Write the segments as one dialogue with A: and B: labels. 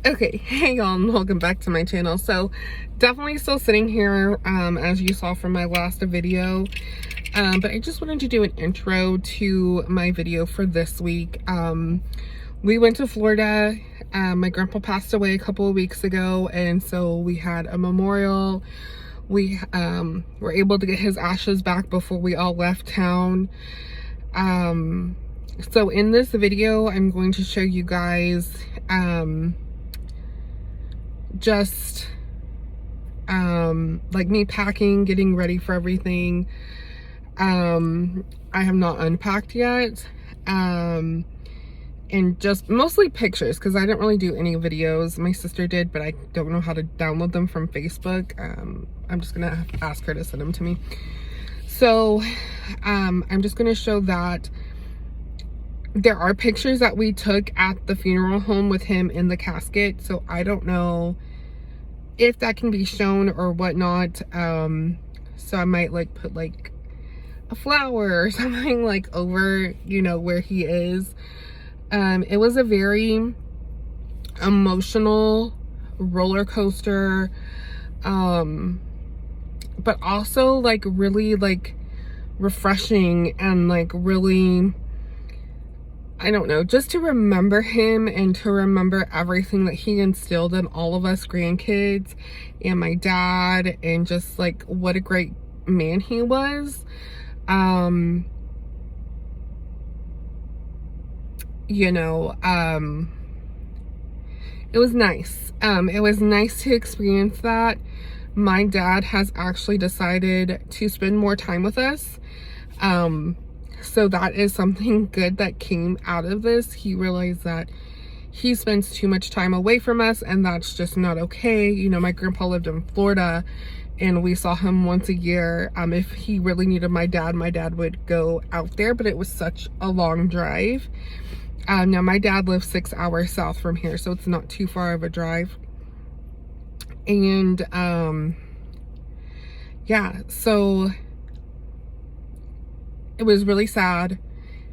A: Okay, hey y'all, and welcome back to my channel. So definitely still sitting here, as you saw from my last video, but I just wanted to do an intro to my video for this week. We went to Florida. My grandpa passed away a couple of weeks ago, and so we had a memorial. We were able to get his ashes back before we all left town. So in this video, I'm going to show you guys just like me packing, getting ready for everything. I have not unpacked yet, and just mostly pictures because I didn't really do any videos. My sister did, but I don't know how to download them from Facebook. I'm just gonna ask her to send them to me. So I'm just gonna show that there are pictures that we took at the funeral home with him in the casket, so I don't know if that can be shown or whatnot. So I might like put like a flower or something like over, you know, where he is. It was a very emotional roller coaster, but also like really like refreshing and like really, I don't know, just to remember him and to remember everything that he instilled in all of us grandkids and my dad, and just like what a great man he was. You know, it was nice. It was nice to experience that. My dad has actually decided to spend more time with us. So that is something good that came out of this. He realized that he spends too much time away from us, and that's just not okay. You know, my grandpa lived in Florida and we saw him once a year. If he really needed my dad would go out there, but it was such a long drive. Now my dad lives 6 hours south from here, so it's not too far of a drive. And yeah, so it was really sad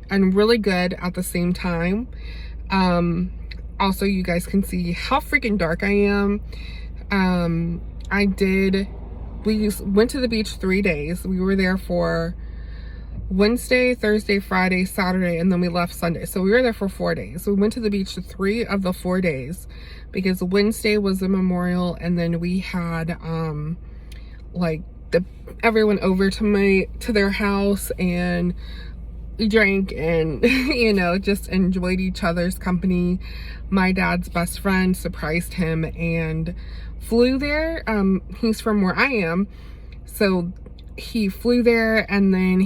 A: and really good at the same time. Also, you guys can see how freaking dark I am. We went to the beach 3 days. We were there for Wednesday, Thursday, Friday, Saturday, and then we left Sunday. So we were there for 4 days. We went to the beach 3 of the 4 days because Wednesday was the memorial, and then we had like everyone over to their house, and we drank and you know, just enjoyed each other's company. My dad's best friend surprised him and flew there. He's from where I am, so he flew there, and then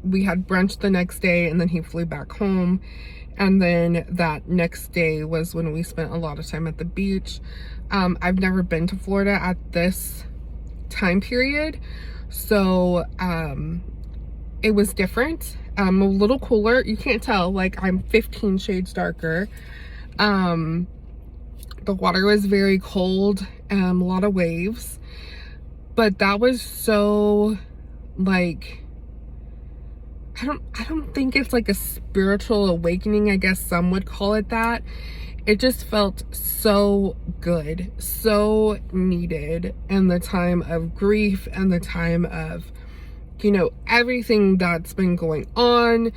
A: we had brunch the next day, and then he flew back home. And then that next day was when we spent a lot of time at the beach. I've never been to Florida at this time period, so it was different, a little cooler. You can't tell, like I'm 15 shades darker. The water was very cold, a lot of waves, but that was so like, I don't think it's like a spiritual awakening, I guess some would call it that. It just felt so good, so needed in the time of grief and the time of, you know, everything that's been going on,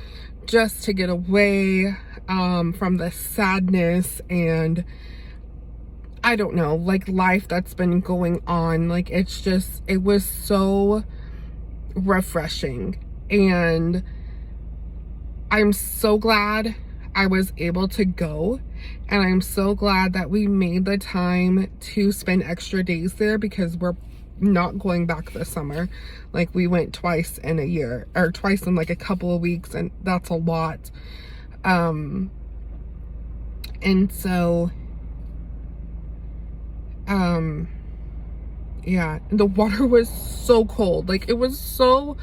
A: just to get away from the sadness and, I don't know, like life that's been going on. Like it's just, it was so refreshing, and I'm so glad I was able to go, and I'm so glad that we made the time to spend extra days there, because we're not going back this summer. Like we went twice in a year, or twice in like a couple of weeks, and that's a lot. And so yeah, the water was so cold. Like it was so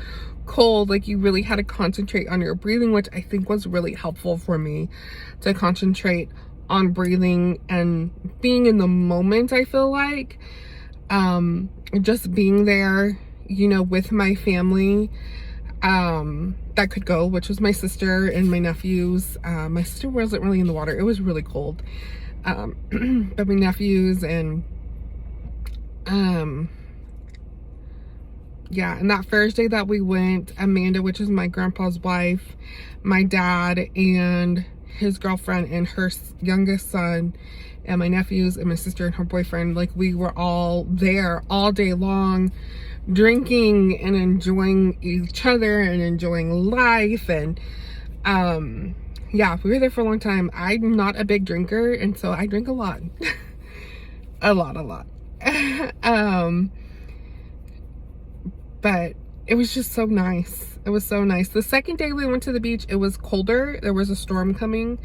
A: cold, like you really had to concentrate on your breathing, which I think was really helpful for me to concentrate on breathing and being in the moment. I feel like just being there, you know, with my family that could go, which was my sister and my nephews. My sister wasn't really in the water, it was really cold. But my nephews and yeah, and that first day that we went, Amanda, which is my grandpa's wife, my dad and his girlfriend and her youngest son, and my nephews and my sister and her boyfriend, like, we were all there all day long drinking and enjoying each other and enjoying life. And yeah, we were there for a long time. I'm not a big drinker, and so I drink a lot. a lot. But it was just so nice. It was so nice. The second day we went to the beach, it was colder. There was a storm coming.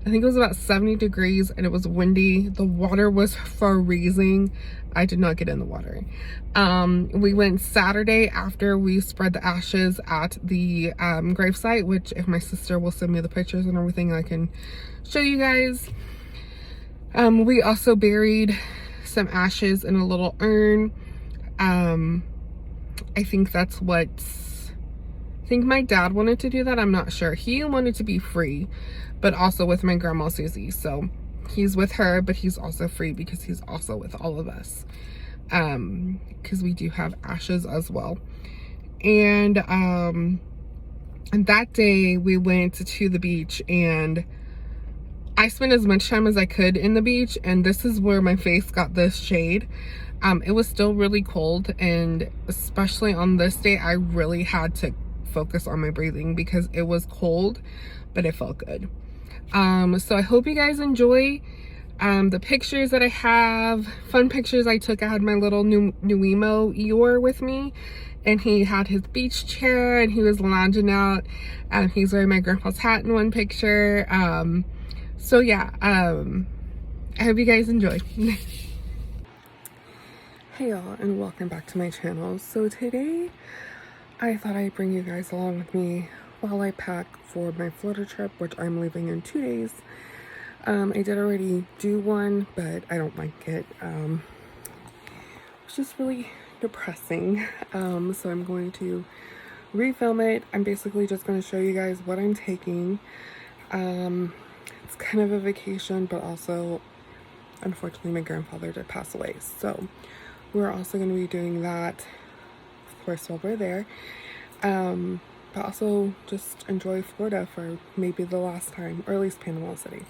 A: I think it was about 70 degrees and it was windy. The water was freezing. I did not get in the water. We went Saturday after we spread the ashes at the gravesite, which if my sister will send me the pictures and everything, I can show you guys. We also buried some ashes in a little urn. I think that's what, I think my dad wanted to do that. I'm not sure. He wanted to be free, but also with my grandma Susie. So he's with her, but he's also free because he's also with all of us. Because we do have ashes as well. And that day we went to the beach and I spent as much time as I could in the beach, and this is where my face got this shade. It was still really cold, and especially on this day, I really had to focus on my breathing because it was cold, but it felt good. So I hope you guys enjoy the pictures that I have, fun pictures I took. I had my little Nuimo Eeyore with me, and he had his beach chair, and he was lounging out, and he's wearing my grandpa's hat in one picture. So yeah, I hope you guys enjoy. Hey y'all, and welcome back to my channel. So today I thought I'd bring you guys along with me while I pack for my Florida trip, which I'm leaving in 2 days. I did already do one, but I don't like it. It's just really depressing. So I'm going to refilm it. I'm basically just going to show you guys what I'm taking. It's kind of a vacation, but also unfortunately my grandfather did pass away, so we're also going to be doing that, of course, while we're there. But also just enjoy Florida for maybe the last time, or at least Panama City.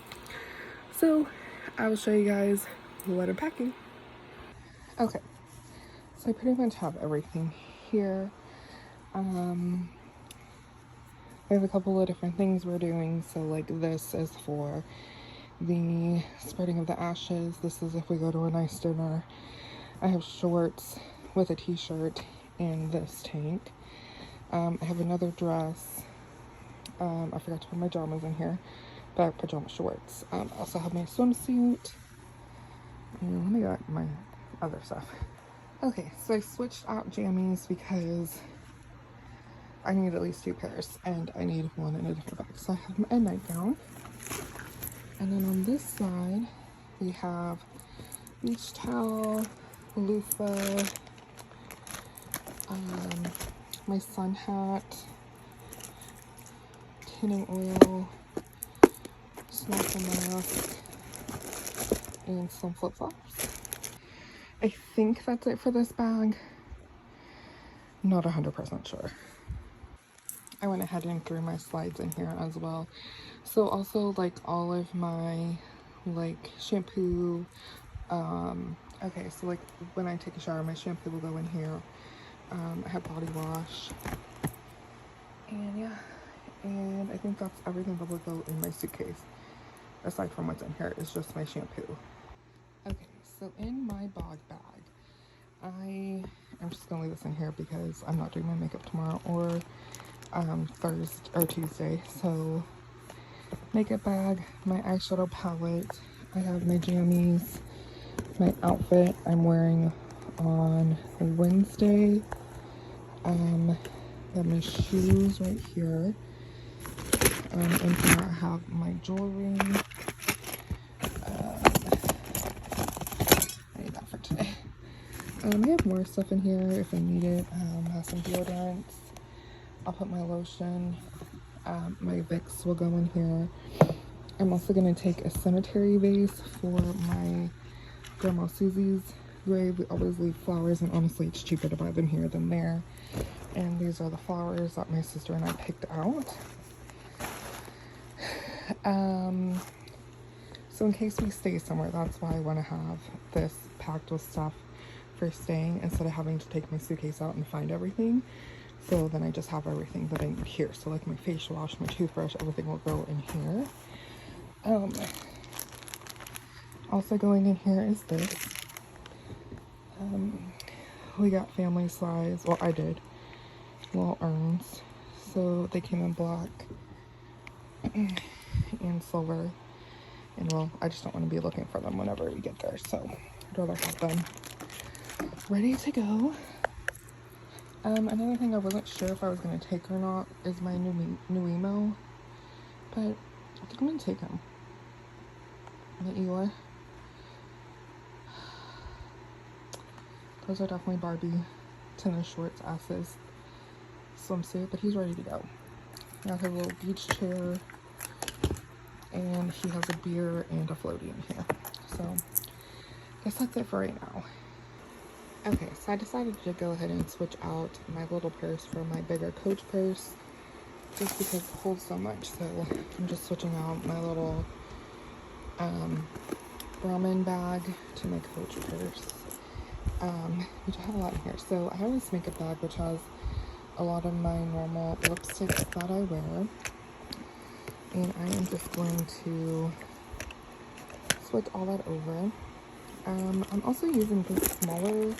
A: So I will show you guys what I'm packing. Okay, so I pretty much have everything here. I have a couple of different things we're doing. So like this is for the spreading of the ashes. This is if we go to a nice dinner. I have shorts with a t-shirt in this tank. I have another dress. I forgot to put my pajamas in here, but pajama shorts. I also have my swimsuit. And let me get my other stuff. Okay, so I switched out jammies because I need at least 2 pairs, and I need one in a different bag. So I have a nightgown. And then on this side, we have beach towel, loofah, my sun hat, tanning oil, snorkel mask, and some flip-flops. I think that's it for this bag. Not 100% sure. I went ahead and threw my slides in here as well. So also like all of my like shampoo, okay, so like when I take a shower, my shampoo will go in here. I have body wash, and yeah, and I think that's everything that will go in my suitcase aside from what's in here is just my shampoo. Okay, so in my bog bag, I'm just gonna leave this in here because I'm not doing my makeup tomorrow or Thursday or Tuesday. So makeup bag, my eyeshadow palette, I have my jammies, my outfit I'm wearing on Wednesday, I have my shoes right here, in here I have my jewelry. I need that for today. I have more stuff in here if I need it. I have some deodorants. I'll put my lotion. My Vicks will go in here. I'm also going to take a cemetery vase for my grandma Susie's grave. We always leave flowers, and honestly it's cheaper to buy them here than there. And these are the flowers that my sister and I picked out. So in case we stay somewhere, that's why I want to have this packed with stuff for staying instead of having to take my suitcase out and find everything. So then I just have everything that I need here. So like my facial wash, my toothbrush, everything will go in here. Also going in here is this. We got family size, well I did, little urns. So they came in black and silver. And well, I just don't want to be looking for them whenever we get there. So I'd rather have them ready to go. Another thing I wasn't sure if I was going to take or not is my new emo. But I think I'm going to take him. The Eeyore. Those are definitely Barbie tennis shorts, asses, swimsuit, but he's ready to go. I got a little beach chair, and he has a beer and a floaty in here. So I guess that's it for right now. Okay, so I decided to go ahead and switch out my little purse for my bigger Coach purse, just because it holds so much. So I'm just switching out my little ramen bag to my Coach purse, which I have a lot in here. So I have this makeup bag which has a lot of my normal lipsticks that I wear, and I am just going to switch all that over. I'm also using this smaller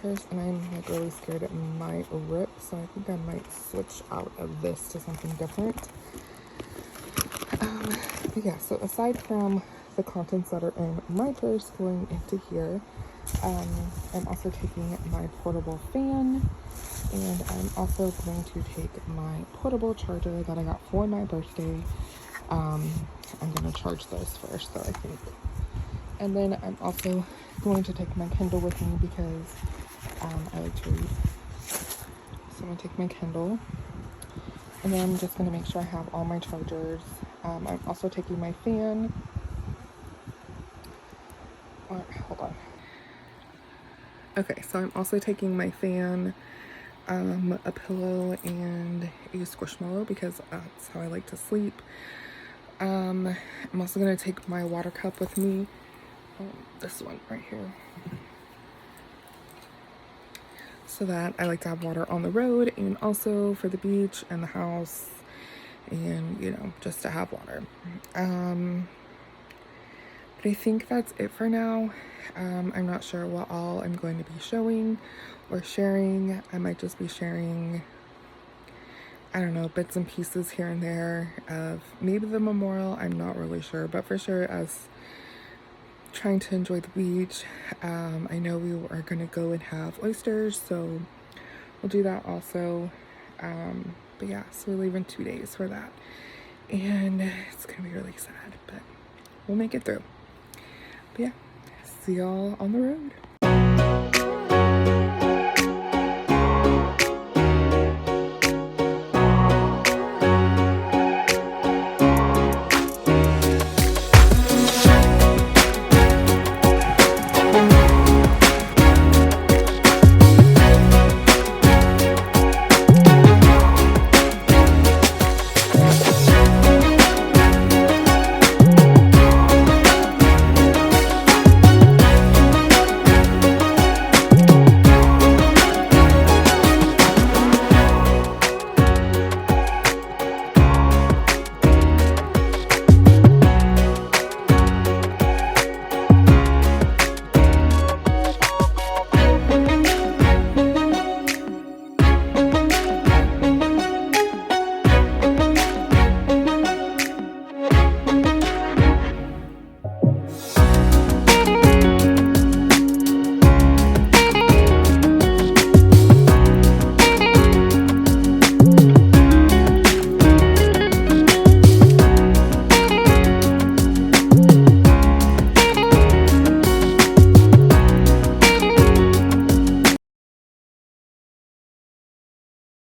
A: purse, and I'm like really scared it might rip, so I think I might switch out of this to something different. But yeah, so aside from the contents that are in my purse going into here, I'm also taking my portable fan, and I'm also going to take my portable charger that I got for my birthday. I'm going to charge those first, though, I think. And then I'm also going to take my Kindle with me because I like to read. So I'm going to take my Kindle. And then I'm just going to make sure I have all my chargers. I'm also taking my fan. Hold on. Okay, so I'm also taking my fan, a pillow, and a Squishmallow because that's how I like to sleep. I'm also going to take my water cup with me. This one right here, so that I like to have water on the road and also for the beach and the house, and you know, just to have water. But I think that's it for now. I'm not sure what all I'm going to be showing or sharing. I might just be sharing, I don't know, bits and pieces here and there of maybe the memorial. I'm not really sure, but for sure as trying to enjoy the beach. I know we are going to go and have oysters, so we'll do that also. But yeah, so we leave in 2 days for that, and it's gonna be really sad, but we'll make it through. But yeah, see y'all on the road.